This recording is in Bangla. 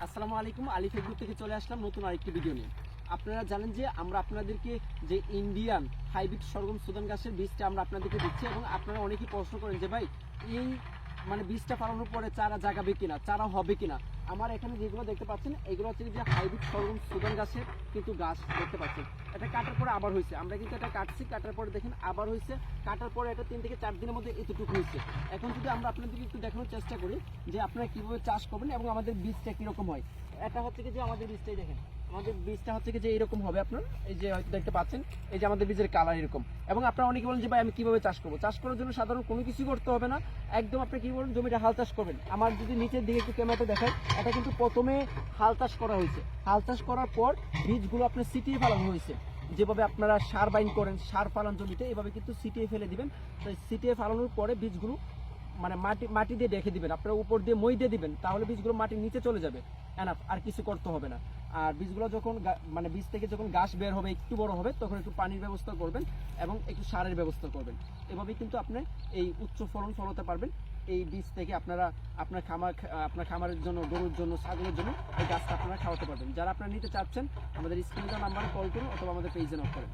আসসালামু আলাইকুম। আলী ফেসবুক থেকে চলে আসলাম নতুন আরেকটি ভিডিও নিয়ে। আপনারা জানেন যে আমরা আপনাদেরকে যে ইন্ডিয়ান হাইব্রিড সরগম সুদান গাছের বীজটা আমরা আপনাদেরকে দিচ্ছি, এবং আপনারা অনেকেই প্রশ্ন করেন যে ভাই এই বীজটা পালানোর পরে চারা জাগাবে কিনা, চারা হবে কিনা। আমার এখানে যেগুলো দেখতে পাচ্ছেন এগুলো হচ্ছে যে হাইব্রিড সরগম সুদান গাছের কিন্তু গাছ দেখতে পাচ্ছেন। এটা কাটার পরে আবার হয়েছে, আমরা কিন্তু এটা কাটছি, কাটার পরে দেখেন আবার হয়েছে, কাটার পরে এটা 3 থেকে 4 দিনের মধ্যে এতটুকু হয়েছে। এখন যদি আমরা আপনাদেরকে একটু দেখানোর চেষ্টা করি যে আপনারা কিভাবে চাষ করবেন এবং আমাদের বীজটা কিরকম হয়। এটা হচ্ছে কি যে আমাদের বীজটাই দেখেন, আমাদের বীজটা হচ্ছে কি যে এরকম হবে। আপনার এই যে হয়তো দেখতে পাচ্ছেন এই যে আমাদের বীজের কালার এরকম। এবং আপনারা অনেকে বলেন যে ভাই আমি কিভাবে চাষ করবো। চাষ করার জন্য সাধারণ কোনো কিছু করতে হবে না, একদম আপনি কি বলেন জমিটা হাল চাষ করবেন। আমার যদি নিচের দিকে একটু ক্যামেরাটা দেখায়, এটা কিন্তু প্রথমে হাল চাষ করা হয়েছে। হাল চাষ করার পর বীজগুলো আপনার ছিটিয়ে ফেলানো হয়েছে। যেভাবে আপনারা সার বাইন করেন, সার ফালান জমিতে, এভাবে কিন্তু ছিটিয়ে ফেলে দিবেন। তো ছিটিয়ে ফেলানোর পরে বীজগুলো মাটি দিয়ে রেখে দিবেন, আপনারা উপর দিয়ে মই দিয়ে দিবেন, তাহলে বীজগুলো মাটির নিচে চলে যাবে। এনাফ, আর কিছু করতে হবে না। আর বীজগুলো যখন বীজ থেকে যখন গাছ বের হবে, একটু বড় হবে, তখন একটু পানির ব্যবস্থা করবেন এবং একটু সারের ব্যবস্থা করবেন। এভাবেই কিন্তু আপনি এই উচ্চ ফলন ফলাতে পারবেন। এই বীজ থেকে আপনারা আপনার খামারের জন্য, গরুর জন্য, ছাগলের জন্য এই গাছটা আপনারা খাওয়াতে পারবেন। যারা আপনারা নিতে চাচ্ছেন আমাদের স্ক্রিনে দেওয়া নাম্বারে কল করুন অথবা আমাদের পেজে নক করেন।